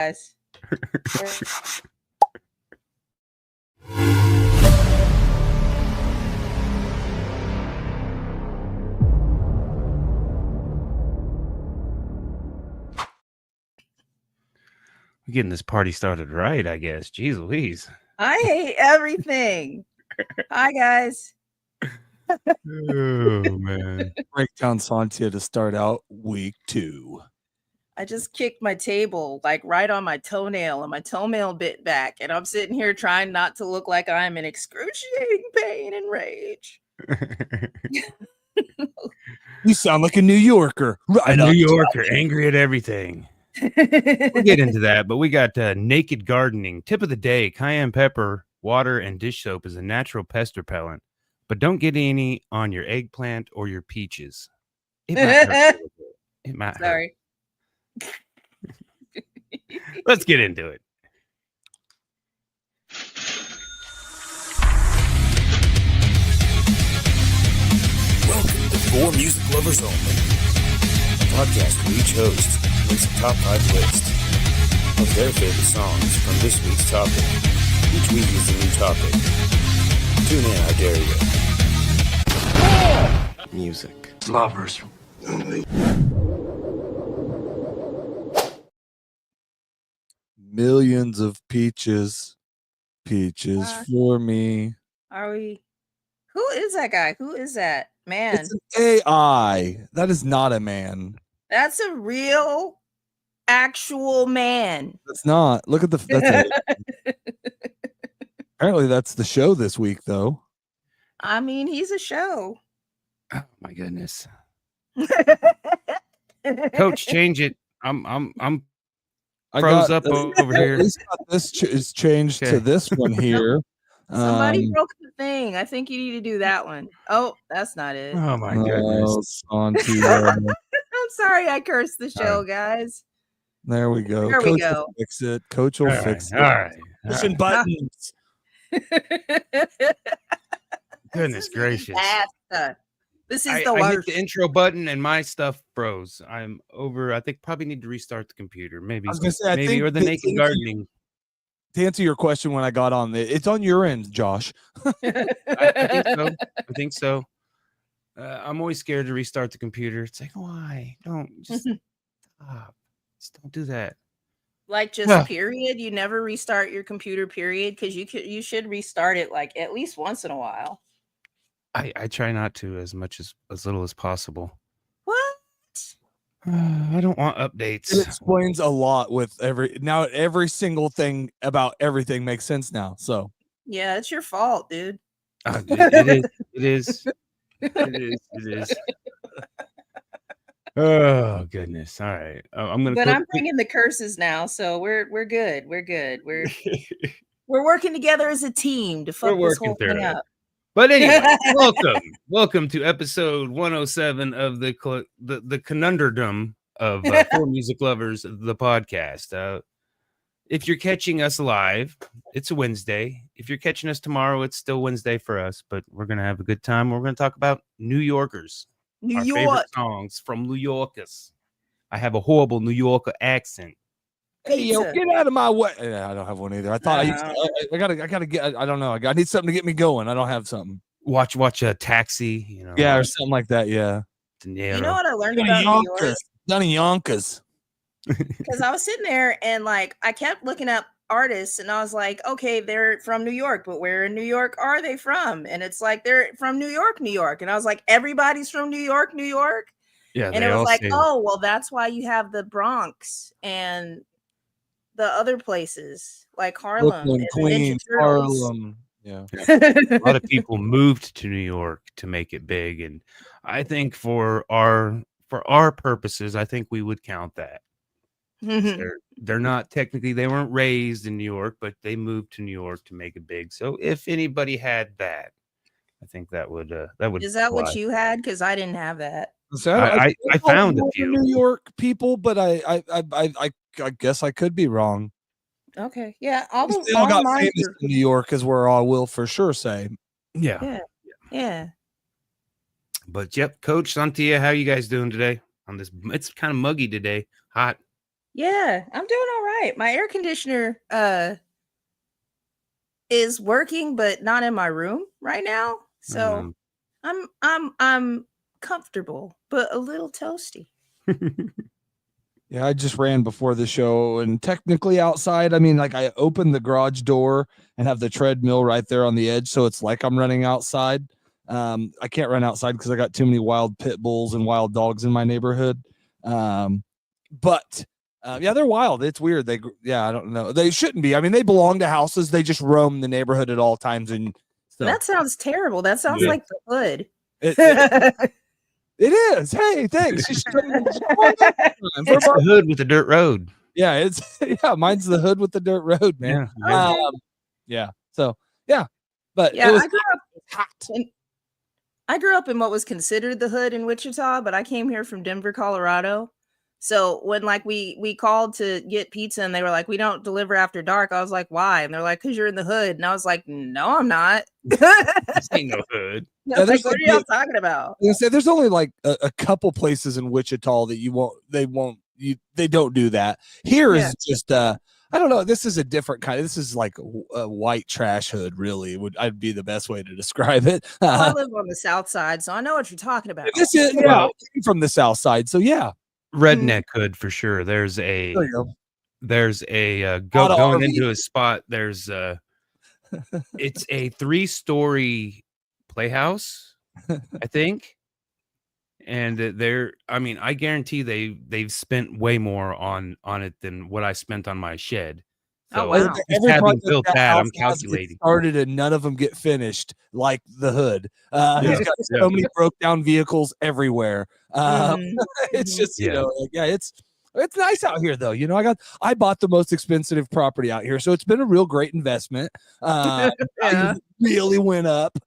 guys. We're getting this party started right, I guess. Jeez Louise. I hate everything. Hi, guys. Oh, man. Breakdown Sontia to start out week 2. I just kicked my table like right on my toenail and my toenail bit back. And I'm sitting here trying not to look like I'm in excruciating pain and rage. You sound like a New Yorker. Right, a New Yorker, angry at everything. We'll get into that, but we got naked gardening. Tip of the day, cayenne pepper, water, and dish soap is a natural pest repellent. But don't get any on your eggplant or your peaches. It might hurt. It might Sorry. hurt. Let's get into it. Welcome to For Music Lovers Only, a podcast where each host makes a top 5 list of their favorite songs from this week's topic. Each week is a new topic. Tune in, I dare you. Music Lovers Only. Millions of peaches for me. Are we? Who is that guy? Who is that man? It's an AI. That is not a man. That's a real, actual man. It's not. Look at the. Apparently, that's the show this week, though. I mean, he's a show. Oh my goodness. Coach, change it. I'm froze up over here. At least this is changed to this one here. Somebody broke the thing. I think you need to do that one. Oh, that's not it. Oh my goodness. I'm sorry I cursed the show, guys. There we go. There Coach we go. Will fix it. Coach will fix it. All right. Pushing buttons. Goodness gracious. This is the I hit worst. the intro button and my stuff froze. I'm over. I think probably need to restart the computer. Maybe. I was gonna say, maybe or the naked gardening. To answer your question, when I got on, it's on your end, Josh. I think so. I'm always scared to restart the computer. It's like, why? Don't just stop. Just don't do that. Like just period. You never restart your computer, period, because you should restart it like at least once in a while. I try not to as little as possible. What? I don't want updates. It explains a lot with every single thing about everything makes sense now. So yeah, it's your fault, dude. It is. Oh goodness! All right, I'm gonna. But I'm bringing the curses now, so we're good. We're good. We're working together as a team to fuck this whole thing up. But anyway, welcome to episode 107 of the conundrum of For Music Lovers, the podcast. If you're catching us live, it's a Wednesday. If you're catching us tomorrow, it's still Wednesday for us. But we're gonna have a good time. We're gonna talk about New Yorkers, our favorite songs from New Yorkers. I have a horrible New Yorker accent. Hey, yo, get out of my way. Yeah, I don't have one either. I thought I gotta get, I don't know. I need something to get me going. I don't have something. Watch a Taxi, you know. Yeah, or something like that. Yeah. You know what I learned about New York? Johnny Yonkers. Because I was sitting there and like I kept looking up artists and I was like, okay, they're from New York, but where in New York are they from? And it's like they're from New York. And I was like, everybody's from New York. Yeah. And it was like, oh, well, that's why you have the Bronx and the other places like Harlem, Brooklyn, Queens, Harlem. Yeah. A lot of people moved to New York to make it big, and I think for our purposes, I think we would count that. They're not technically, they weren't raised in New York, but they moved to New York to make it big. So if anybody had that, I think that would Is that what you had? Because I didn't have that. So I found a few New York people, but I guess I could be wrong. Okay, yeah. All got famous in New York, is where I will for sure say. Yeah. But yep, Coach Sontia, how you guys doing today? On this, it's kind of muggy today, hot. Yeah, I'm doing all right. My air conditioner is working, but not in my room right now. So I'm comfortable, but a little toasty. Yeah, I just ran before the show, and technically outside, I mean, like I opened the garage door and have the treadmill right there on the edge, so it's like I'm running outside. I can't run outside because I got too many wild pit bulls and wild dogs in my neighborhood. But yeah, they're wild. It's weird. I don't know. They shouldn't be. I mean, they belong to houses. They just roam the neighborhood at all times. And so, that sounds terrible. That sounds like the hood. It is. Hey, thanks. It's the hood with the dirt road. Yeah, mine's the hood with the dirt road, man. Yeah. So yeah, but yeah, it was hot. I grew up in what was considered the hood in Wichita, but I came here from Denver, Colorado. So when like we called to get pizza and they were like, we don't deliver after dark, I was like, why? And they're like, because you're in the hood. And I was like, no, I'm not. This ain't no hood. Yeah, like, what are y'all talking about? I say there's only like a couple places in Wichita that they don't do that. Here is just I don't know. This is a different kind. This is like a white trash hood, really. I'd be the best way to describe it. I live on the south side, so I know what you're talking about. This is from the south side, so yeah. Redneck hood for sure. There's a going into a spot. There's it's a 3-story playhouse, I think. And I guarantee they've spent way more on it than what I spent on my shed. So wow. having built that, I'm calculating. Started and none of them get finished, like the hood. He's got so many broke down vehicles everywhere. It's just it's nice out here though. I bought the most expensive property out here, so it's been a real great investment. Really went up.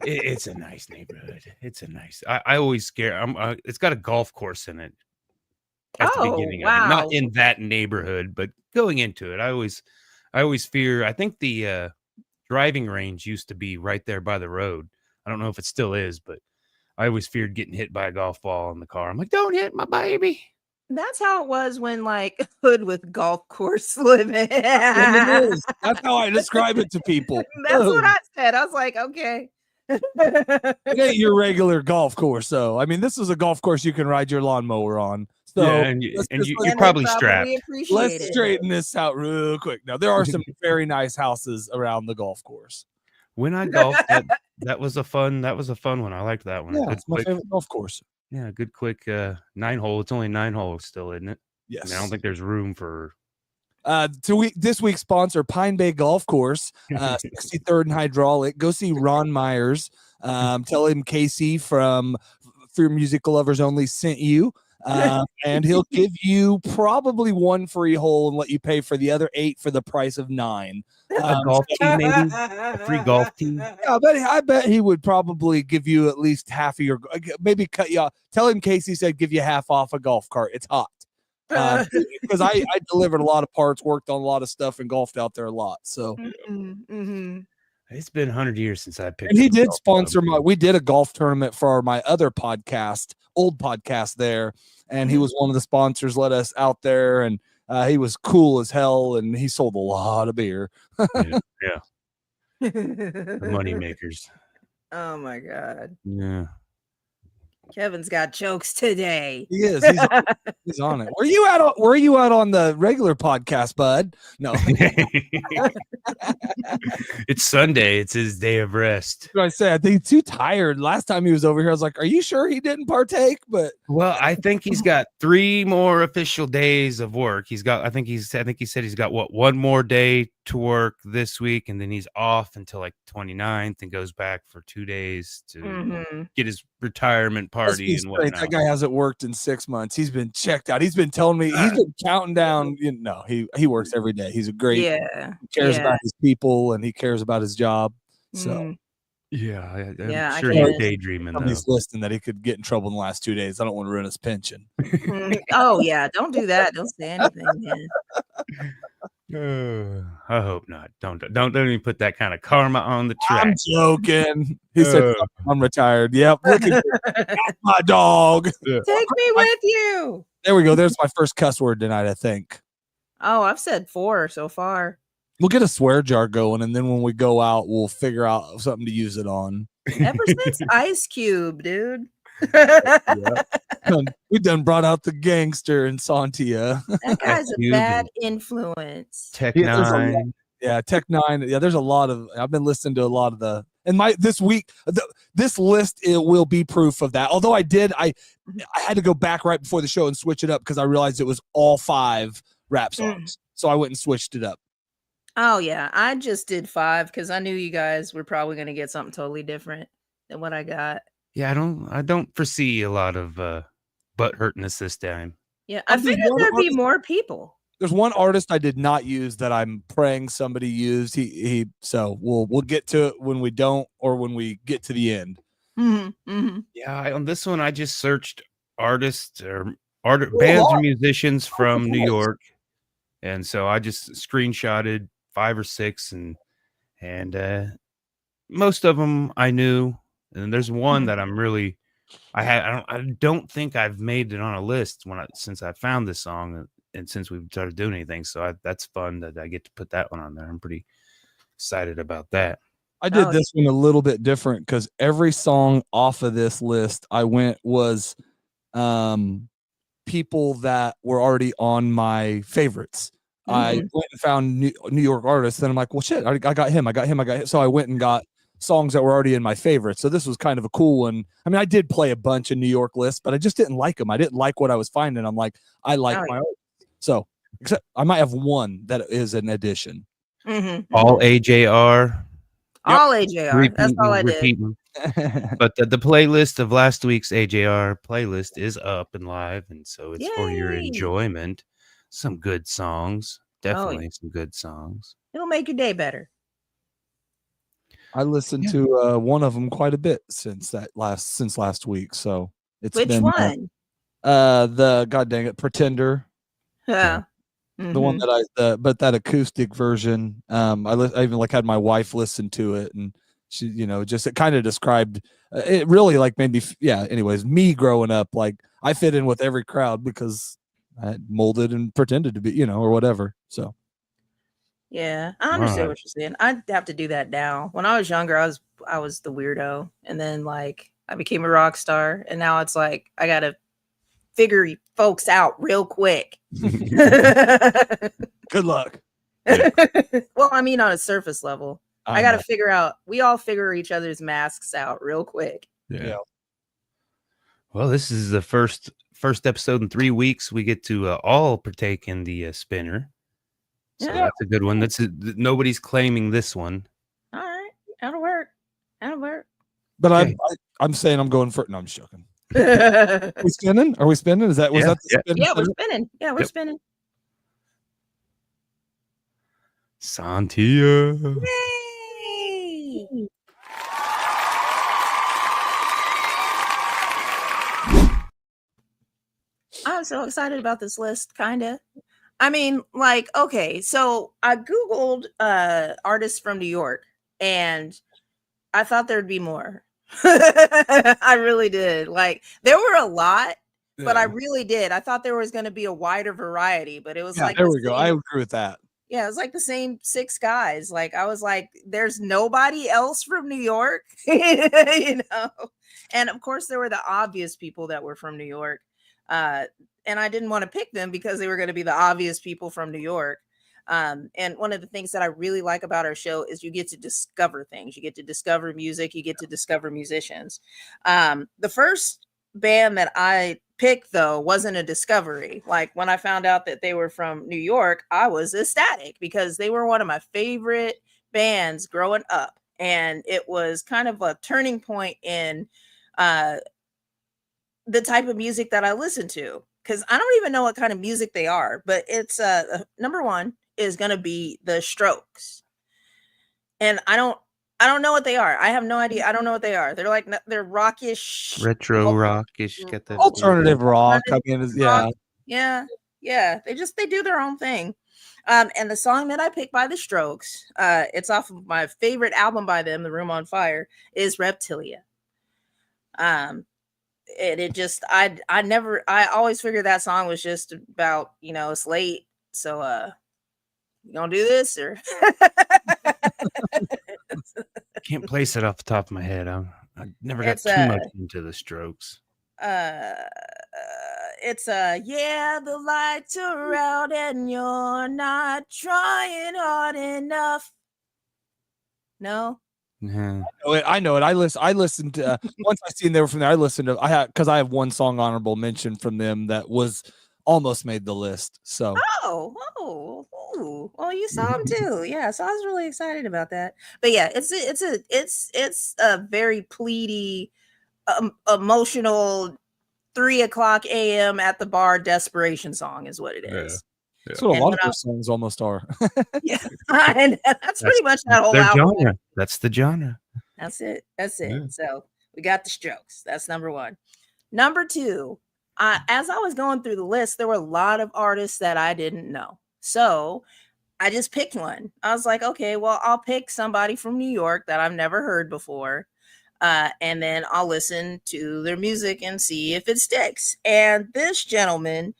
It's a nice neighborhood. I always scare. It's got a golf course in it. At the beginning of it. Not in that neighborhood, but going into it, I always fear. I think the driving range used to be right there by the road. I don't know if it still is, but I always feared getting hit by a golf ball in the car. I'm like, don't hit my baby. That's how it was when like hood with golf course living. That's how I describe it to people. That's what I said. I was like, okay. It ain't your regular golf course, though. I mean, this is a golf course you can ride your lawnmower on. So you're probably strapped. Let's straighten this out real quick. Now, there are some very nice houses around the golf course. When I golfed, that was a fun one. I liked that one. Yeah, it's my favorite golf course. Yeah, good quick 9-hole. It's only 9 holes still, isn't it? Yes. I don't think there's room for. This week's sponsor, Pine Bay Golf Course, 63rd and Hydraulic. Go see Ron Myers. Tell him Casey from ForMusicLoversOnly sent you. And he'll give you probably 1 free hole and let you pay for the other 8 for the price of 9. A golf tee, maybe a free golf tee. Yeah, I bet he would probably give you at least half of your, maybe cut you off. Tell him Casey said give you half off a golf cart. It's hot. Because I delivered a lot of parts, worked on a lot of stuff, and golfed out there a lot. So it's been 100 years since I picked. And he did sponsor we did a golf tournament for my other podcast, old podcast there, and he was one of the sponsors. Let us out there, and he was cool as hell, and he sold a lot of beer. Yeah. The money makers. Oh my god. Yeah. Kevin's got jokes today. He is. He's on it. Were you out on the regular podcast, bud? No. It's Sunday. It's his day of rest. I say I think he's too tired. Last time he was over here, I was like, "Are you sure he didn't partake?" But I think he's got 3 more official days of work. I think he said he's got 1 more day to work this week, and then he's off until like 29th and goes back for 2 days to get his retirement party and whatnot. That guy hasn't worked in 6 months. He's been checked out. He's been telling me he's been counting down. He works every day. He's a great. He cares about his people and he cares about his job. So I'm sure he's daydreaming. Somebody's listening that he could get in trouble in the last 2 days. I don't want to ruin his pension. Oh yeah, don't do that. Don't say anything, man. I hope not. Don't even put that kind of karma on the track. I'm joking. He said, I'm retired. Yep. Look at my dog. Take me with you. There we go. There's my first cuss word tonight, I think. Oh, I've said 4 so far. We'll get a swear jar going, and then when we go out, we'll figure out something to use it on. Ever since Ice Cube, dude. We done brought out the gangster in Sontia. That guy's a bad influence. Tech Nine. Yeah, Tech Nine. Yeah, there's a lot of. I've been listening to a lot of the. And this week, this list it will be proof of that. Although I had to go back right before the show and switch it up because I realized it was all 5 rap songs. So I went and switched it up. Oh yeah, I just did 5 because I knew you guys were probably going to get something totally different than what I got. Yeah, I don't foresee a lot of butt hurtness this time. Yeah, I figured there'd be more people. There's one artist I did not use that I'm praying somebody used. So we'll get to it when we don't or when we get to the end. Yeah, on this one I just searched artists or bands or musicians from New York, and so I just screenshotted 5 or 6, and most of them I knew, and there's one that I'm really I don't think I've made it on a list since I found this song. And since we've started doing anything, so that's fun that I get to put that one on there. I'm pretty excited about that. I did this one a little bit different because every song off of this list I went was people that were already on my favorites. I went and found New York artists, and I'm like, well, shit, I got him. So I went and got songs that were already in my favorites. So this was kind of a cool one. I mean, I did play a bunch of New York lists, but I just didn't like them. I didn't like what I was finding. I'm like, I like my own. So, except I might have one that is an addition. All AJR. All AJR. That's all I did. But the playlist of last week's AJR playlist is up and live, and so it's for your enjoyment. Some good songs. Definitely some good songs. It'll make your day better. I listened to one of them quite a bit since last week. So it's Which one? The god dang it, Pretender. Yeah. The one that but that acoustic version. I even had my wife listen to it, and she, just it kind of described it really made me. Anyways, me growing up, I fit in with every crowd because I had molded and pretended to be, or whatever. So. Yeah, I understand what you're saying. I'd have to do that now. When I was younger, I was the weirdo, and then I became a rock star, and now it's I gotta figure folks out real quick. Good luck. Well, I mean, on a surface level, I gotta figure out. We all figure each other's masks out real quick. Yeah. Well, this is the first episode in 3 weeks. We get to all partake in the spinner. So that's a good one. Nobody's claiming this one. All right, that'll work. But okay. I'm saying I'm going for it. No, I'm just joking. Are we spinning? Is that that? Yeah, we're spinning. Yeah, we're spinning. Sontia. Yay! I'm so excited about this list, kinda. I mean, okay, so I Googled artists from New York, and I thought there'd be more. I really did. There were a lot, but I really did. I thought there was going to be a wider variety, but it was there we go. I agree with that. Yeah, it was the same 6 guys. I was there's nobody else from New York, And of course, there were the obvious people that were from New York. And I didn't want to pick them because they were going to be the obvious people from New York. And one of the things that I really like about our show is you get to discover things. You get to discover music. You get to discover musicians. The first band that I picked, though, wasn't a discovery. When I found out that they were from New York, I was ecstatic because they were one of my favorite bands growing up. And it was kind of a turning point in the type of music that I listen to. Because I don't even know what kind of music they are, but it's number one is going to be the Strokes, and I don't know what they are. I have no idea. I don't know what they are. They're rockish, retro rockish, alternative rock. I mean, yeah. Yeah, they do their own thing. And the song that I picked by the Strokes, it's off of my favorite album by them, The Room on Fire, is Reptilia. And it just I always figured that song was just about, it's late, so you gonna do this or Can't place it off the top of my head. I never got it's too much into the Strokes. It's yeah, the lights are out and you're not trying hard enough. No. Yeah. I know it. I listened to once I seen they were from there. I listened to because I have one song honorable mention from them that was almost made the list. So well, you saw him too. Yeah, so I was really excited about that. But yeah, it's a very pleady, emotional 3:00 a.m. at the bar desperation song is what it is. Yeah. That's what a lot of their songs almost are. Yeah, that's pretty much that whole their album. genre. That's the genre. That's it. Yeah. So we got the Strokes. That's number one. Number two, as I was going through the list, there were a lot of artists that I didn't know. So I just picked one. I was like, okay, well, I'll pick somebody from New York that I've never heard before. And then I'll listen to their music and see if it sticks. And this gentleman,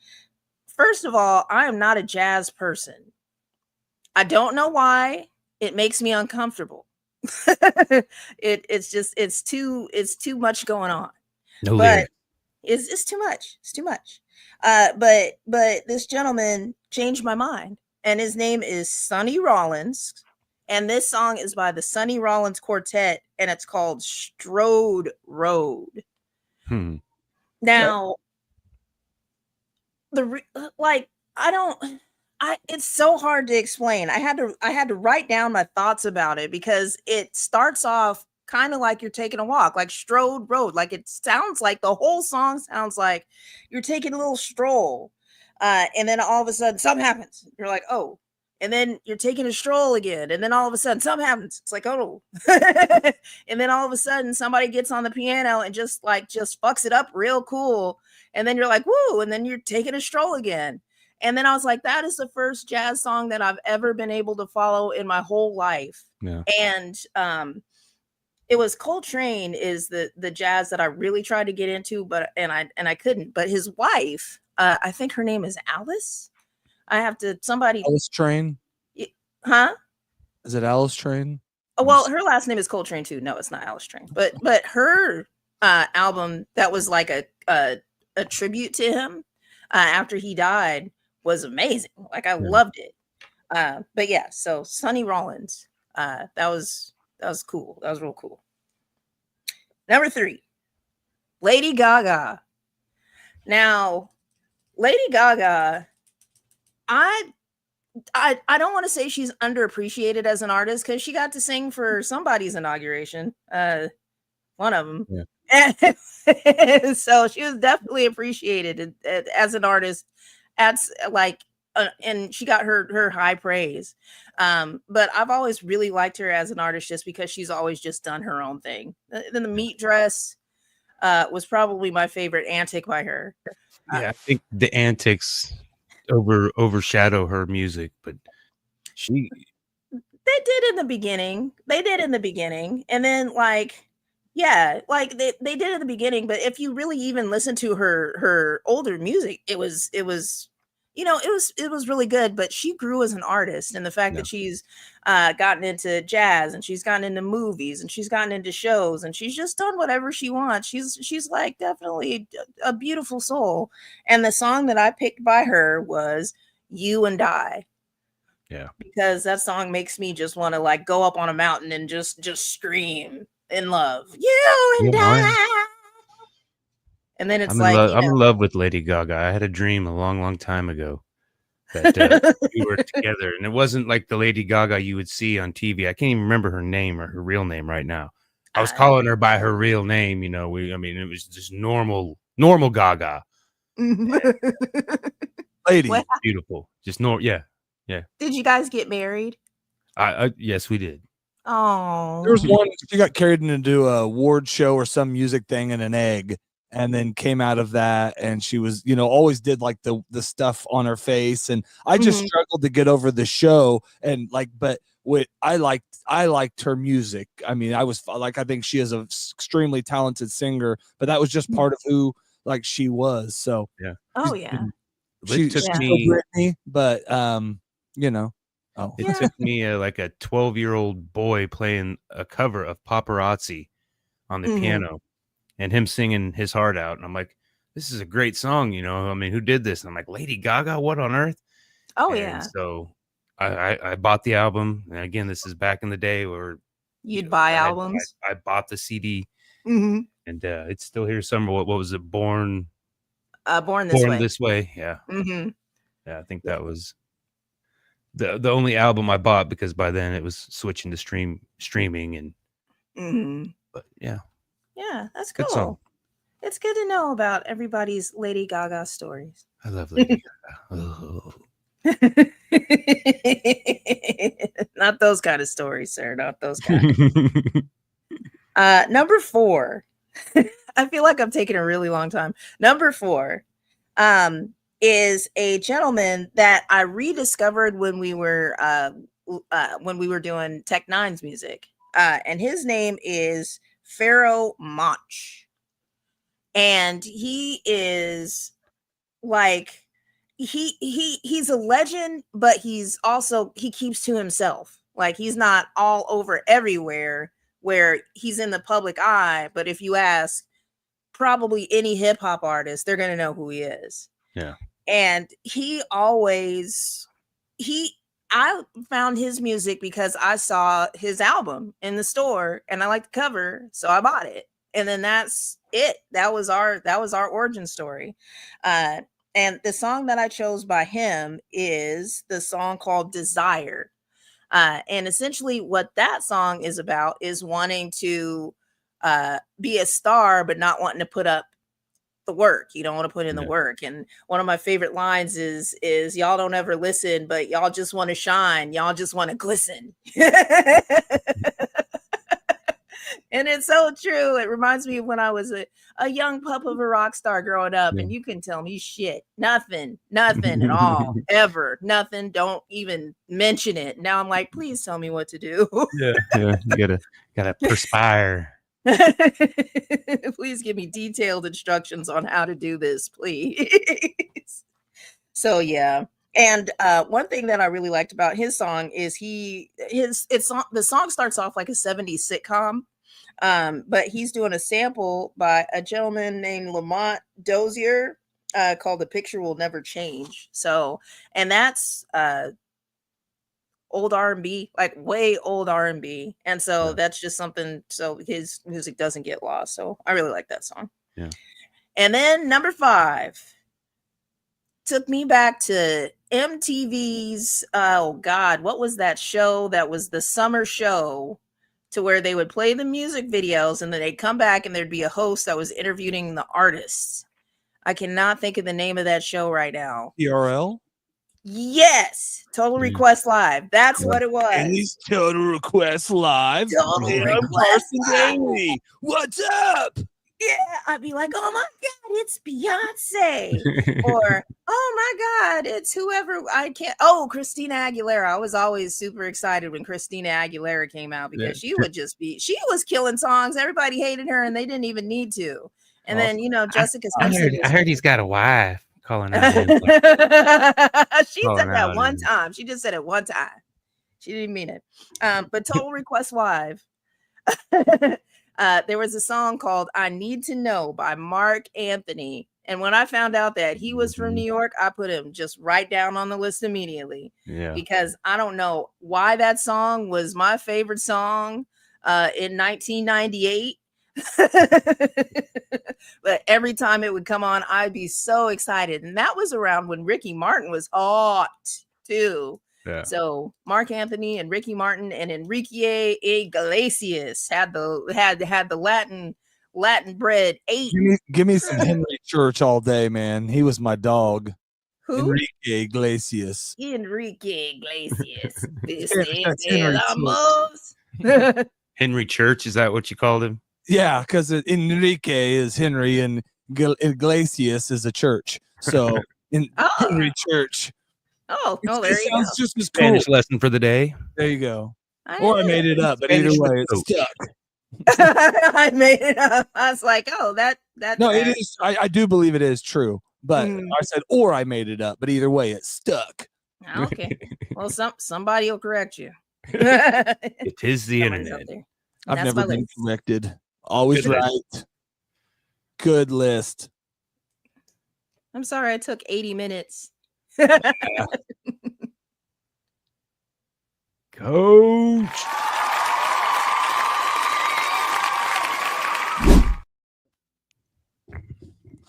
first of all, I am not a jazz person. I don't know why. It makes me uncomfortable. It's too much going on. No, but it's too much. It's too much. But this gentleman changed my mind, and his name is Sonny Rollins. And this song is by the Sonny Rollins Quartet, and it's called Strode Road. Now, it's so hard to explain. I had to write down my thoughts about it because it starts off kind of like you're taking a walk, like Strode Road. Like it sounds like the whole song sounds like you're taking a little stroll. And then all of a sudden something happens. You're like, oh. And then you're taking a stroll again. And then all of a sudden something happens. It's like, oh. And then all of a sudden somebody gets on the piano and just fucks it up real cool. And then you're like, woo. And then you're taking a stroll again. And then I was like, that is the first jazz song that I've ever been able to follow in my whole life. Yeah. And it was Coltrane is the jazz that I really tried to get into, but I couldn't. But his wife, I think her name is Alice. Alice Train? Huh? Is it Alice Train? Oh, well, her last name is Coltrane too. No, it's not Alice Train. But her album that was like a tribute to him after he died was amazing. Like I loved it. But yeah, so Sonny Rollins, that was cool. That was real cool. Number 3, Lady Gaga. Now, Lady Gaga, I don't want to say she's underappreciated as an artist because she got to sing for somebody's inauguration. One of them. Yeah. So she was definitely appreciated as an artist. And she got her high praise. But I've always really liked her as an artist just because she's always just done her own thing. Then the meat dress was probably my favorite antic by her. Yeah, I think the antics overshadow her music, but they did in the beginning. And then they did in the beginning, but if you really even listen to her older music, it was really good. But she grew as an artist, and the fact that she's gotten into jazz and she's gotten into movies and she's gotten into shows and she's just done whatever she wants. She's like definitely a beautiful soul. And the song that I picked by her was You and I. Yeah, because that song makes me just want to like go up on a mountain and just scream in love. You and I. And then it's I'm in love with Lady Gaga. I had a dream a long, long time ago that we were together, and it wasn't like the Lady Gaga you would see on TV. I can't even remember her name or her real name right now. I was calling her by her real name. It was just normal Gaga. Lady, beautiful, just normal. Yeah. Did you guys get married? Yes, we did. Oh, there was one. She got carried into a award show or some music thing in an egg, and then came out of that, and she was, you know, always did like the stuff on her face, and I just struggled to get over the show, and like, but what I liked her music. I mean, I was like, I think she is an extremely talented singer, but that was just part of who like she was. So yeah. Oh yeah. She's took still me, Britney, but you know, it took me like a 12-year-old boy playing a cover of Paparazzi on the piano, and him singing his heart out, and I'm like, this is a great song, you know. I mean, who did this? And I'm like, Lady Gaga, what on earth? Oh And yeah. so I bought the album, and again, this is back in the day where You'd buy I albums. I bought the CD, Mm-hmm. and it's still here somewhere. What was it? Born This Way. Yeah. Mm-hmm. Yeah, I think that was the only album I bought, because by then it was switching to streaming, and but yeah, That's good song. cool. It's good to know about everybody's Lady Gaga stories. I love Lady Gaga. Oh. Not those kind of stories, sir. Not those kind. Number 4. I feel like I'm taking a really long time. Number 4 is a gentleman that I rediscovered when we were doing Tech Nine's music. And his name is Pharoahe Monch. And he is like, he's a legend, but he's also, he keeps to himself. Like, he's not all over everywhere where he's in the public eye, but if you ask probably any hip hop artist, they're going to know who he is. Yeah. And I found his music because I saw his album in the store and I liked the cover, so I bought it. And then that's it. That was our origin story. And the song that I chose by him is the song called Desire. And essentially what that song is about is wanting to be a star, but not wanting to put up the work. You don't want to put in the work. And one of my favorite lines is y'all don't ever listen, but y'all just want to shine. Y'all just want to glisten. And it's so true. It reminds me of when I was a young pup of a rock star growing up, and you can tell me shit, nothing at all, ever, nothing. Don't even mention it. Now I'm like, please tell me what to do. Yeah, you gotta perspire. Please give me detailed instructions on how to do this, please. So yeah. And one thing that I really liked about his song is the song starts off like a 70s sitcom. But he's doing a sample by a gentleman named Lamont Dozier called The Picture Will Never Change. So, and that's old R&B, like way old R&B. And so that's just something, so his music doesn't get lost. So I really like that song. Yeah. And then number 5 took me back to MTV's, oh God, what was that show? That was the summer show, to where they would play the music videos and then they'd come back and there'd be a host that was interviewing the artists. I cannot think of the name of that show right now. TRL? Yes. Total Request Live. That's what it was. And he's Total Request Live. Daily. What's up? Yeah, I'd be like, oh my God, it's Beyonce. Or, oh my God, it's whoever I can't. Oh, Christina Aguilera. I was always super excited when Christina Aguilera came out because she was killing songs. Everybody hated her and they didn't even need to. And then, Jessica Simpson. I heard he's got a wife calling out. She said that one time. She just said it one time. She didn't mean it. But Total Request Live. There was a song called I Need to Know by Marc Anthony. And when I found out that he was from New York, I put him just right down on the list immediately. Yeah. Because I don't know why that song was my favorite song in 1998. But every time it would come on, I'd be so excited. And that was around when Ricky Martin was hot too. Yeah. So Marc Anthony and Ricky Martin and Enrique Iglesias had the Latin bread 8. Give me some Henry Church all day, man. He was my dog. Who? Enrique Iglesias. Enrique Iglesias. Henry Church, is that what you called him? Yeah, because Enrique is Henry and Iglesias is a church. So in Henry Church. There It you sounds go. just as cool. Spanish lesson for the day. There you go. Or I made it up, but Spanish either way, with it's coach. stuck. I made it up. I was like, that No, it is. I do believe it is true, but Mhm. I said, or I made it up, but either way, it's stuck. Okay. Well, somebody will correct you. It is the Somebody's internet. out there. I've That's never my been list. corrected. Always Good right. list. Good list. I'm sorry I took 80 minutes. Coach.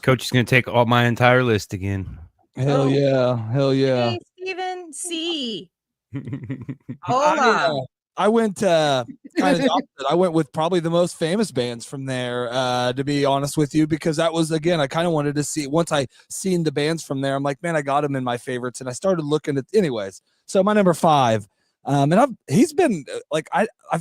Coach is going to take all my entire list again. Hell yeah. Hell yeah. Hey, Steven C. Hold on. I went kind of the opposite. I went with probably the most famous bands from there, to be honest with you, because that was, again, I kind of wanted to see, once I seen the bands from there, I'm like, man, I got them in my favorites, and I started looking at, anyways. So my number 5, and he's been like,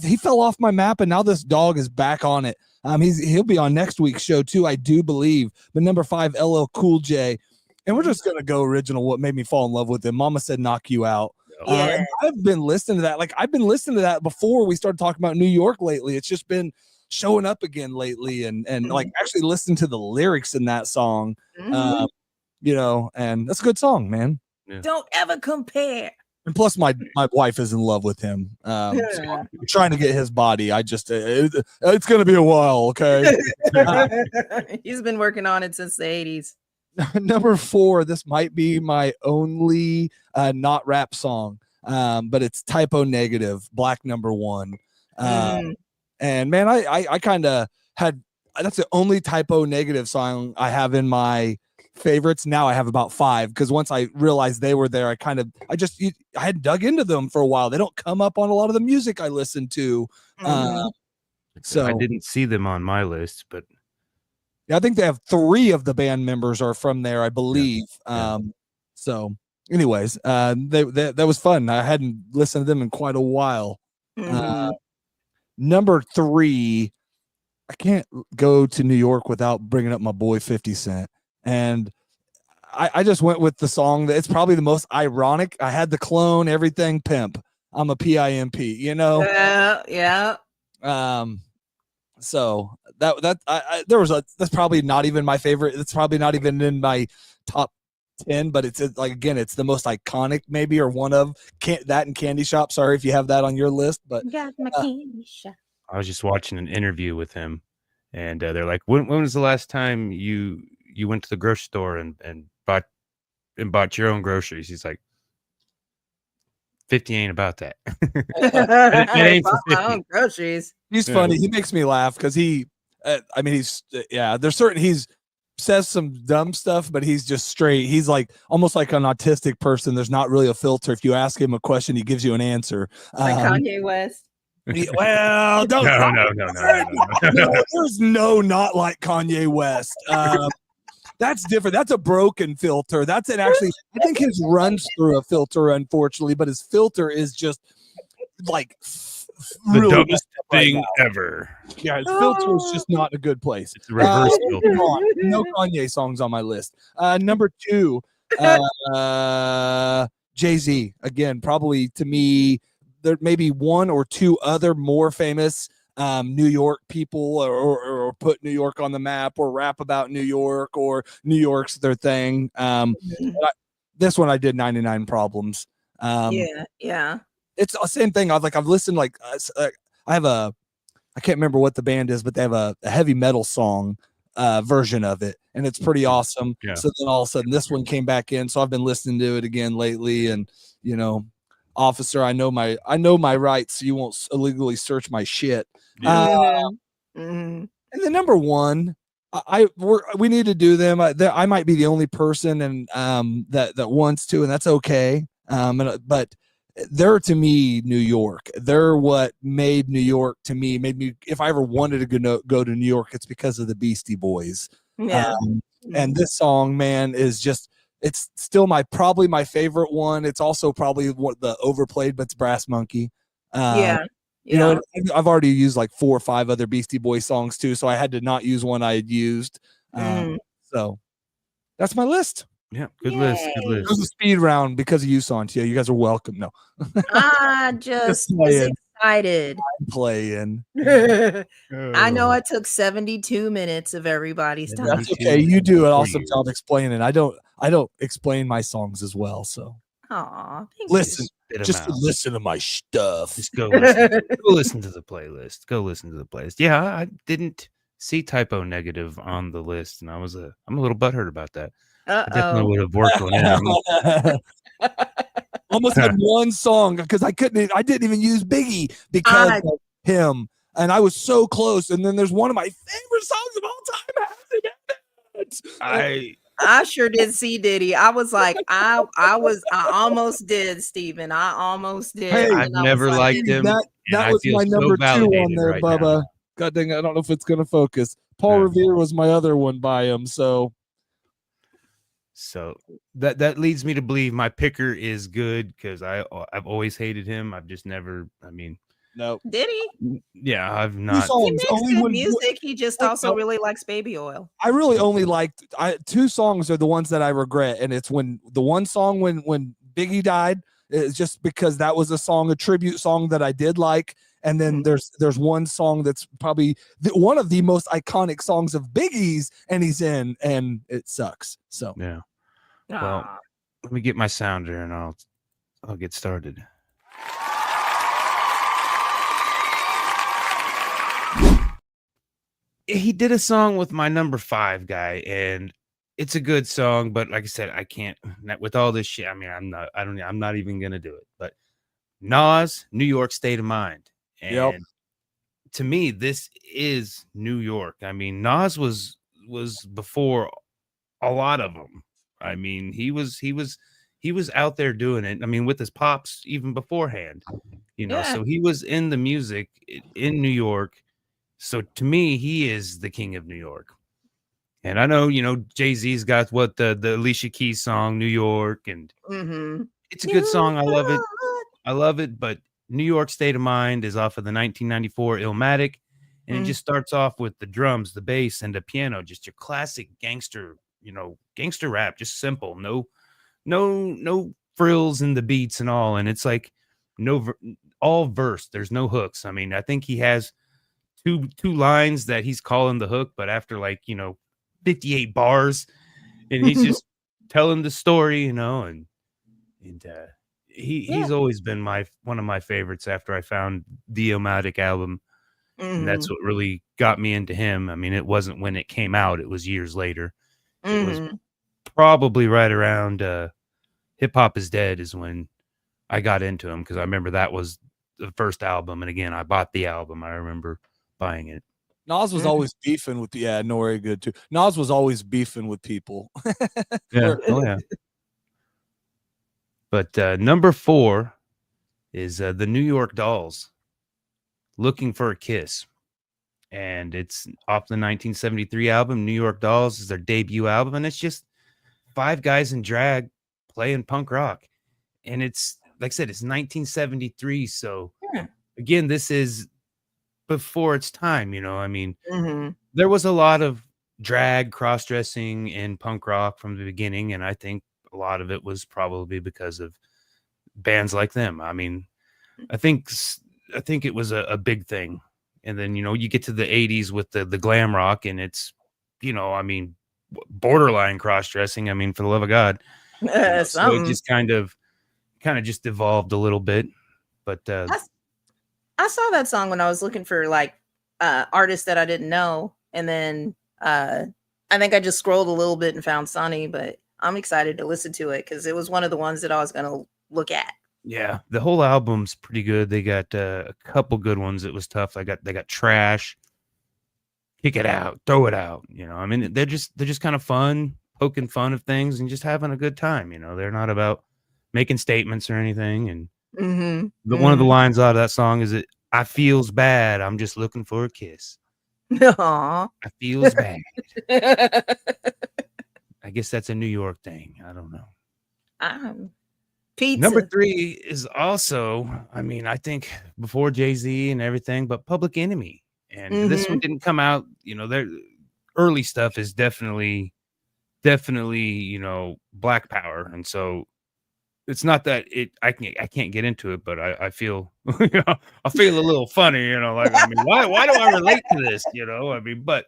he fell off my map, and now this dog is back on it. He'll be on next week's show too, I do believe. But number 5, LL Cool J, and we're just gonna go original. What made me fall in love with him? Mama Said Knock You Out. Yeah. I've been listening to that. Like, I've been listening to that before we started talking about New York lately. It's just been showing up again lately, and like actually listening to the lyrics in that song. Mhm. And that's a good song, man. Yeah. Don't ever compare. And plus, my wife is in love with him. So I'm trying to get his body. I just it's gonna be a while, okay. He's been working on it since the 80s. Number 4, this might be my only not rap song, but it's Typo Negative, Black Number 1. And man, I kind of had, that's the only Typo Negative song I have in my favorites. Now I have about 5, because once I realized they were there, I had dug into them for a while. They don't come up on a lot of the music I listen to. So I didn't see them on my list, but I think they have 3 of the band members are from there, I believe. Yeah. So anyways, that was fun. I hadn't listened to them in quite a while. Number 3, I can't go to New York without bringing up my boy 50 Cent. And I just went with the song that it's probably the most ironic. I had the clone, everything, P.I.M.P. I'm a P.I.M.P, Yeah. So that's probably not even my favorite. It's probably not even in my top 10, but it's like, again, it's the most iconic, maybe, or one of that and Candy Shop. Sorry if you have that on your list, but Got my candy shop. I was just watching an interview with him, and they're like, when was the last time you went to the grocery store and bought your own groceries? He's like, 50 ain't about that. It ain't for My 50. own groceries. he's funny. He makes me laugh because he's there's certain, he's says some dumb stuff, but he's just straight. He's like almost like an autistic person. There's not really a filter. If you ask him a question, he gives you an answer. Like Kanye West. Well, don't. No. There's not like Kanye West. That's different. That's a broken filter. That's it. Actually, I think his runs through a filter, unfortunately, but his filter is just like The really dumbest right thing now. ever. Yeah, his filter is just not in a good place. It's a reverse filter. Come on. No Kanye songs on my list. Number 2, Jay-Z. Again, probably to me, there may be 1 or 2 other more famous New York people, or put New York on the map, or rap about New York, or New York's their thing. This one I did 99 Problems. Yeah. It's the same thing. I've listened, like I can't remember what the band is, but they have a heavy metal song version of it, and it's pretty awesome. Yeah. So then all of a sudden this one came back in, so I've been listening to it again lately, and officer, I know my rights, so you won't illegally search my shit. And then number 1, we need to do them. I might be the only person and that wants to, and that's okay. But they're, to me, New York. They're what made New York to me. Made me, if I ever wanted to go to New York, it's because of the Beastie Boys. Yeah. And this song, man, is just, it's still probably my favorite one. It's also probably what the overplayed, but it's Brass Monkey. I've already used like 4 or 5 other Beastie Boys songs too, so I had to not use one I had used. So that's my list. Yeah, good list. Good Yay. It was a list. speed round because of you, Sontia. You guys are welcome. No, I just was excited. playing. I know I took 72 minutes of everybody's time. That's okay. You do an awesome job explaining. I don't explain my songs as well. So Aw, thank listen, Spit 'em just out. listen to my stuff. Just go listen. Go listen to the playlist. Go listen to the playlist. Yeah, I didn't see typo negative on the list, and I'm a little butthurt about that. I definitely would have worked on it. Almost had one song because I didn't even use Biggie because of him, and I was so close. And then there's one of my favorite songs of all time. I sure did see Diddy. I was like, I almost did, Stephen. I almost did. Hey, I've never liked him. That was my number 2 on there, right Bubba. now. God dang, I don't know if it's gonna focus. Paul Revere was my other one by him. So that leads me to believe my picker is good because I've always hated him. I've just never. I mean, no. Did he? Yeah, I've not. He makes good music. He just also really likes Baby Oil. I really only liked 2 songs are the ones that I regret, and it's when the one song when Biggie died is just because that was a tribute song that I did like, and then there's one song that's probably one of the most iconic songs of Biggie's, and he's in, and it sucks. So yeah. Well, let me get my sounder and I'll get started. He did a song with my number 5 guy, and it's a good song, but like I said, I can't with all this shit. I mean, I'm not even gonna do it. But Nas, New York State of Mind, and to me, this is New York. I mean, Nas was before a lot of them. I mean, he was out there doing it. I mean, with his pops even beforehand, so he was in the music in New York. So to me, he is the king of New York. And I know, Jay-Z's got the Alicia Keys song, New York, and it's a good song. I love it. But New York State of Mind is off of the 1994 Illmatic. And it just starts off with the drums, the bass, and the piano, just your classic gangster rap, just simple, no frills in the beats and all. And it's like all verse. There's no hooks. I mean, I think he has two lines that he's calling the hook, but after 58 bars, and he's just telling the story, and he's always been one of my favorites after I found the Illmatic album. And that's what really got me into him. I mean, it wasn't when it came out, it was years later. It was probably right around Hip Hop Is Dead is when I got into him, because I remember that was the first album. And again, I bought the album. I remember buying it. Nas was always beefing with Nori good too. Nas was always beefing with people. Yeah. Oh yeah. But number 4 is the New York Dolls, Looking for a Kiss. And it's off the 1973 album. New York Dolls is their debut album, and it's just 5 guys in drag playing punk rock. And it's, like I said, it's 1973. So again, this is before its time, I mean, there was a lot of drag, cross-dressing in punk rock from the beginning, and I think a lot of it was probably because of bands like them. I mean, I think it was a big thing. And then, you get to the 80s with the glam rock, and it's, I mean, borderline cross-dressing. I mean, for the love of God. So it just kind of just evolved a little bit. But I saw that song when I was looking for artists that I didn't know. And then I think I just scrolled a little bit and found Sonny, but I'm excited to listen to it because it was one of the ones that I was going to look at. Yeah, the whole album's pretty good. They got a couple good ones. It was tough. They got Trash, Kick It Out, Throw It Out. I mean, they're just kind of fun, poking fun of things and just having a good time. They're not about making statements or anything. And one of the lines out of that song is that I feels bad. I'm just looking for a kiss. Aww. I feels bad. I guess that's a New York thing. I don't know. Pizza. Number 3 is also, I mean, I think before Jay-Z and everything, but Public Enemy. And this one didn't come out, early stuff is definitely, you know, Black Power. And so it's not that I can't get into it, but I feel, you know, I feel a little funny, you know, like, I mean, why do I relate to this? You know, I mean, but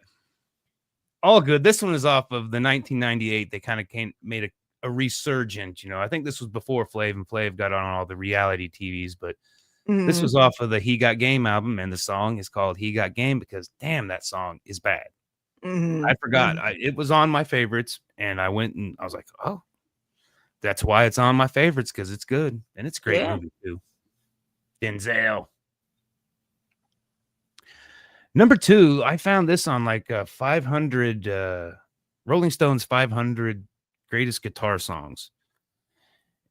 all good. This one is off of the 1998. They kind of made a resurgence, you know. I think this was before Flav, and Flav got on all the reality TVs, but this was off of the He Got Game album, and the song is called He Got Game because damn, that song is bad. I forgot. It was on my favorites, and I went and I was like, oh, that's why it's on my favorites, because it's good. And it's a great movie too. Denzel. Number 2, I found this on like 500 Rolling Stone's 500 greatest guitar songs.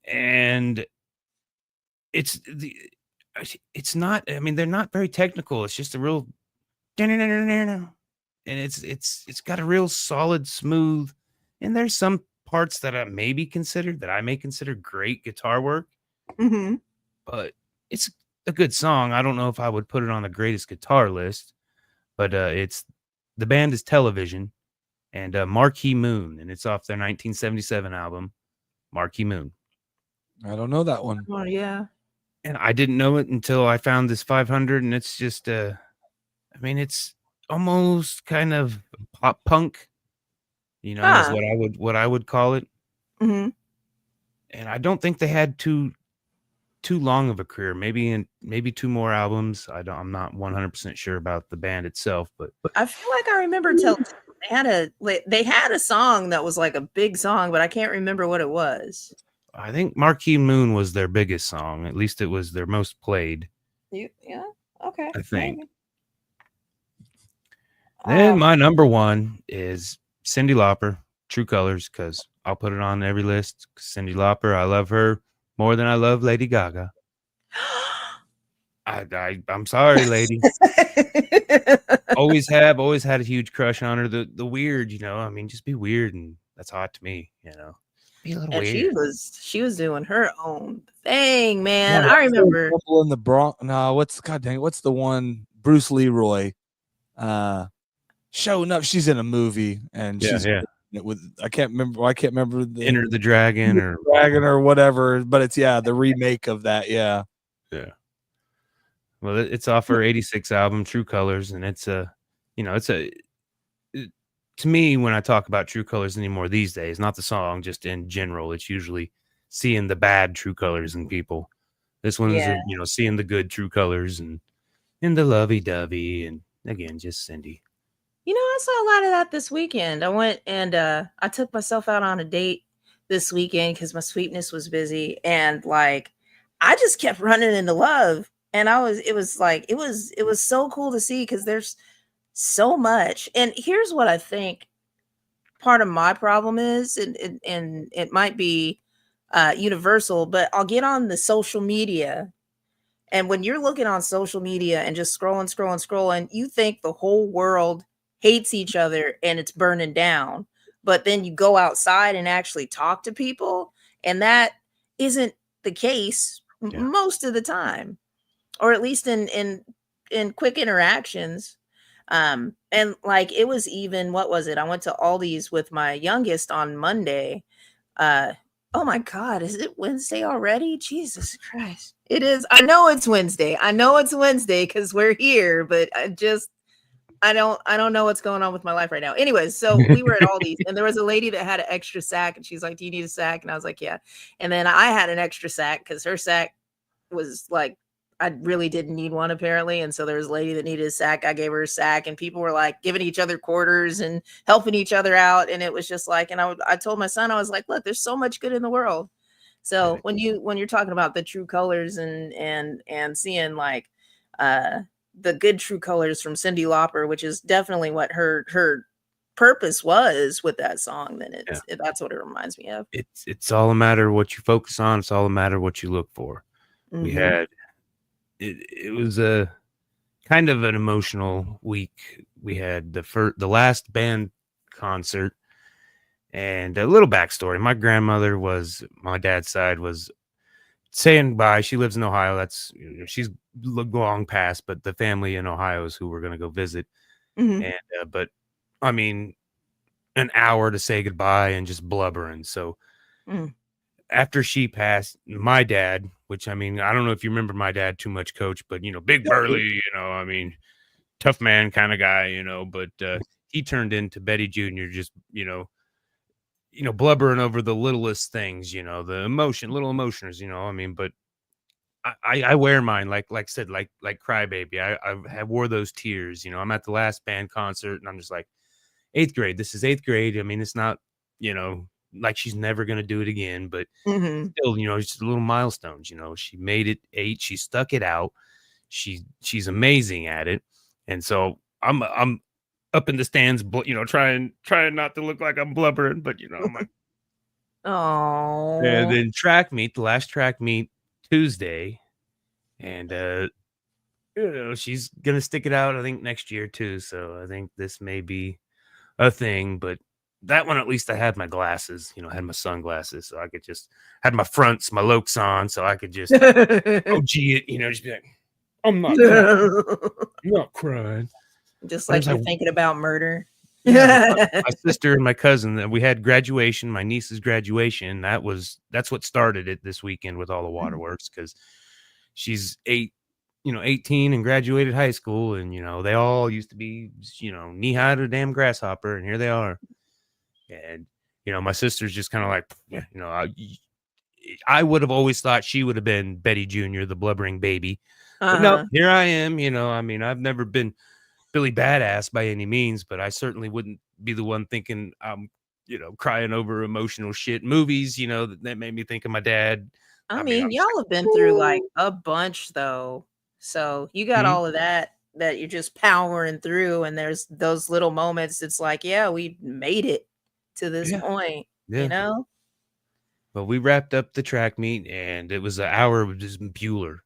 And it's not, I mean, they're not very technical. It's just a real and it's got a real solid, smooth, and there's some parts that I may consider great guitar work. But it's a good song. I don't know if I would put it on the greatest guitar list, but the band is Television, and Marquee Moon, and it's off their 1977 album, Marquee Moon. I don't know that one. Oh yeah. And I didn't know it until I found this 500, and it's just I mean, it's almost kind of pop punk, you know, is what I would call it. And I don't think they had too long of a career. Maybe 2 more albums. I'm not 100% sure about the band itself, but I feel like I remember they had a song that was like a big song, but I can't remember what it was. I think Marquee Moon was their biggest song. At least it was their most played. Yeah. Okay. I think. Maybe. Then my number 1 is Cyndi Lauper, True Colors, because I'll put it on every list. Cyndi Lauper, I love her more than I love Lady Gaga. I'm sorry, lady. always had a huge crush on her. The weird, you know, I mean, just be weird, and that's hot to me, you know. Be a little and weird. she was doing her own thing, man. I remember in the Bronx. No, what's the one Bruce Leroy showing up? She's in a movie, and she's with I can't remember the Enter the Dragon or whatever, but it's the remake of that. Yeah. Well, it's off her 86 album, True Colors, and it's to me, when I talk about True Colors anymore these days, not the song, just in general, it's usually seeing the bad true colors in people. This one is, you know, seeing the good true colors and in the lovey-dovey, and again, just Cyndi. You know, I saw a lot of that this weekend. I went and I took myself out on a date this weekend because my sweetness was busy, and like I just kept running into love, and it was so cool to see because there's so much. And here's what I think part of my problem is, and it might be universal, but I'll get on the social media, and when you're looking on social media and just scrolling, you think the whole world hates each other and it's burning down. But then you go outside and actually talk to people, and that isn't the case most of the time, or at least in quick interactions. And like it was even, what was it? I went to Aldi's with my youngest on Monday. Oh my God, is it Wednesday already? Jesus Christ. It is. I know it's Wednesday because we're here, but I don't know what's going on with my life right now. Anyways, so we were at Aldi's, and there was a lady that had an extra sack, and she's like, "Do you need a sack?" And I was like, "Yeah." And then I had an extra sack because her sack was like, I really didn't need one apparently. And so there was a lady that needed a sack. I gave her a sack, and people were like giving each other quarters and helping each other out. And it was just like, and I told my son, I was like, look, there's so much good in the world. So when you're talking about the true colors and seeing like the good true colors from Cyndi Lauper, which is definitely what her purpose was with that song, then that's what it reminds me of. It's all a matter of what you focus on. It's all a matter of what you look for. Mm-hmm. We had it was a kind of an emotional week. We had the last band concert, and a little backstory. My grandmother my dad's side was saying bye. She lives in Ohio. That's, she's long past, but the family in Ohio is who we're going to go visit. Mm-hmm. And but I mean, an hour to say goodbye and just blubbering. So after she passed, my dad, which I mean, I don't know if you remember my dad too much, Coach, but big burly, I mean, tough man kind of guy, but he turned into Betty Jr. just, blubbering over the littlest things, the little emotions, I mean, but I wear mine like I said, like crybaby. I wore those tears, I'm at the last band concert and I'm just like, 8th grade. This is 8th grade. I mean, it's not, like she's never going to do it again, but still, just little milestones, she made it 8. She stuck it out. She's amazing at it. And so I'm up in the stands, trying not to look like I'm blubbering, but I'm like, oh. And then the last track meet Tuesday. And, she's going to stick it out, I think, next year too. So I think this may be a thing, but that one, at least I had my glasses, had my sunglasses, so I could just had my fronts, my Lokes on, so I could just OG it, just be like, I'm not crying. Just like you're thinking about murder. My sister and my cousin, we had graduation, my niece's graduation. That's what started it this weekend with all the waterworks, because she's 18 and graduated high school, and they all used to be knee high to a damn grasshopper, and here they are. And my sister's just kind of like, I would have always thought she would have been Betty Jr., the blubbering baby. But no, here I am. I mean, I've never been Billy Badass by any means, but I certainly wouldn't be the one thinking I'm crying over emotional shit movies, that made me think of my dad. I mean y'all have been through like a bunch though. So you got all of that you're just powering through, and there's those little moments. It's like, yeah, we made it to this point, But we wrapped up the track meet, and it was an hour with just Bueller,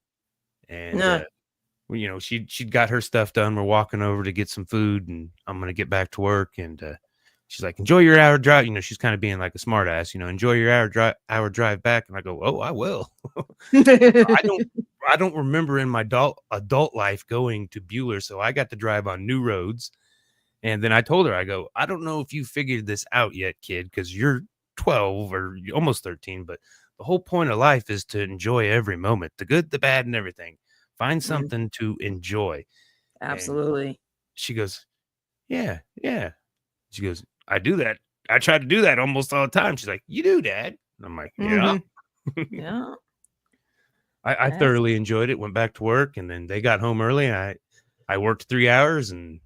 and she'd got her stuff done. We're walking over to get some food, and I'm gonna get back to work, and she's like, enjoy your hour drive. She's kind of being like a smart ass, enjoy your hour drive back. And I go, oh, I will. I don't remember in my adult life going to Bueller, so I got to drive on new roads. And then I told her, I go, I don't know if you figured this out yet, kid, because you're 12 or almost 13, but the whole point of life is to enjoy every moment, the good, the bad, and everything. Find something to enjoy. Absolutely. And she goes, yeah. She goes, I do that. I try to do that almost all the time. She's like, you do, Dad? And I'm like, yeah. Yeah. I thoroughly enjoyed it. Went back to work, and then they got home early, and I worked 3 hours, and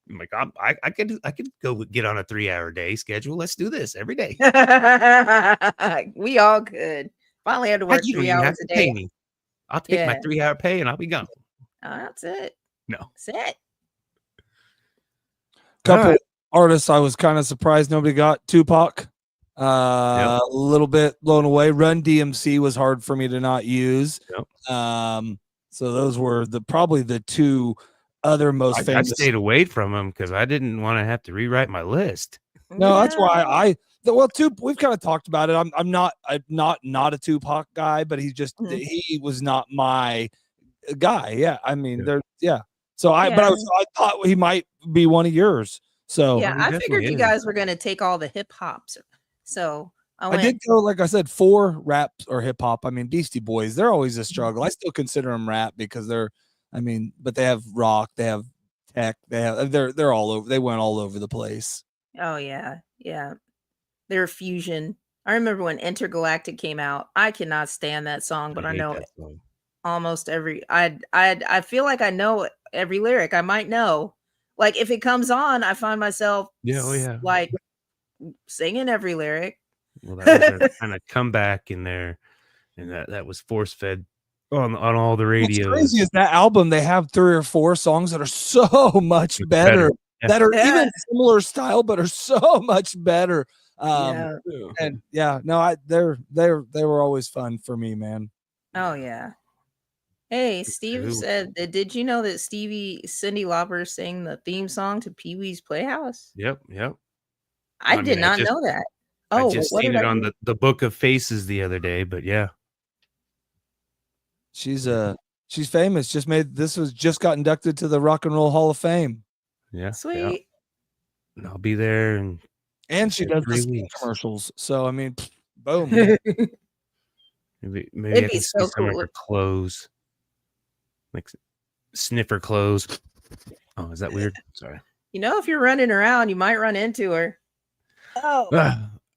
I'm like, I could go get on a 3-hour day schedule. Let's do this every day. We all could. Finally had to work 3 hours a day. Me. I'll take my 3-hour pay and I'll be gone. That's it. No. That's it. Couple artists I was kind of surprised nobody got. Tupac. A little bit blown away. Run DMC was hard for me to not use. So those were probably the two other most famous. I stayed away from them because I didn't want to have to rewrite my list. No, that's why we've kind of talked about it. I'm not a Tupac guy, but he was not my guy. Yeah, I mean, So but I thought he might be one of yours. So yeah, I figured you guys were gonna take all the hip hops. So I did go, like I said, 4 raps or hip hop. I mean, Beastie Boys, they're always a struggle. I still consider them rap because but they have rock, they have tech, they're all over. They went all over the place. Oh yeah. They're fusion. I remember when Intergalactic came out. I cannot stand that song, but I know almost every. I feel like I know every lyric. I might know. Like if it comes on, I find myself like singing every lyric. Well, that was a kind of comeback in there, and that was force fed on all the radios. What's crazy is that album. They have 3 or 4 songs that are so much better. That are even similar style, but are so much better. And they were always fun for me, man. Oh yeah. Hey, Steve said, did you know that Cyndi Lauper sang the theme song to Pee-wee's Playhouse? Yep. I did not know that. I just seen it on the Book of Faces the other day, but yeah. She's famous. Just got inducted to the Rock and Roll Hall of Fame. Yeah. Sweet. And I'll be there. And she does the 3 skin weeks. commercials. So I mean, boom. Maybe It'd I be can see so some of cool. her clothes. Like sniffer clothes. Oh, is that weird? Sorry. You know, if you're running around, you might run into her. Oh,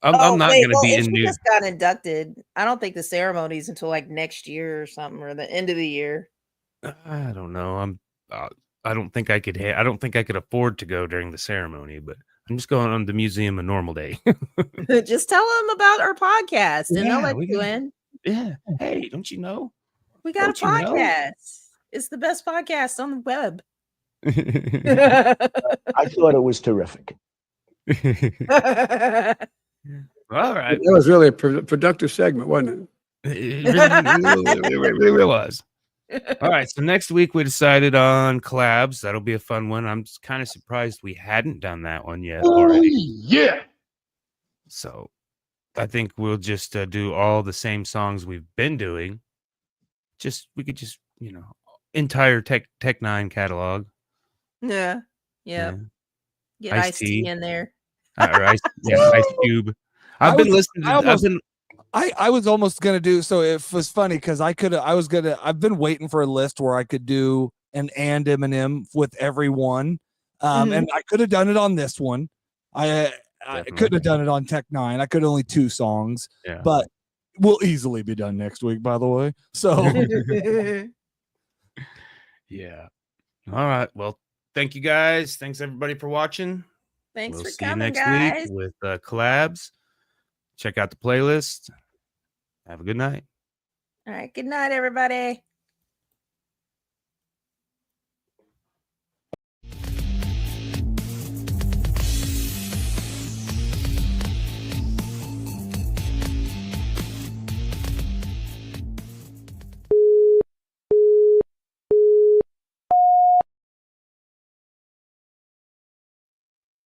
I'm not going to be if in she New. just got inducted. I don't think the ceremony's until like next year or something, or the end of the year. I don't know. I don't think I could. I don't think I could afford to go during the ceremony, but I'm just going on the museum a normal day. Just tell them about our podcast, and they'll let you in. Yeah. Hey, don't you know? We got Don't a you know? podcast. It's the best podcast on the web. I thought it was terrific. All right. That was really a productive segment, wasn't it? It really was. All right. So next week we decided on collabs. That'll be a fun one. I'm just kind of surprised we hadn't done that one yet already. Yeah. So I think we'll just do all the same songs we've been doing. We could just, entire Tech Nine catalog. Yeah. Get Ice Ice-T in there. Ice Cube. I've been listening. I was almost gonna do so. It was funny because I've been waiting for a list where I could do an and Eminem with every one. And I could have done it on this one. I couldn't have done it on Tech Nine. I could only 2 songs, but we'll easily be done next week, by the way. So yeah. All right. Well, thank you guys. Thanks everybody for watching. Thanks we'll for see coming, you next guys. week with collabs. Check out the playlist. Have a good night. All right. Good night, everybody.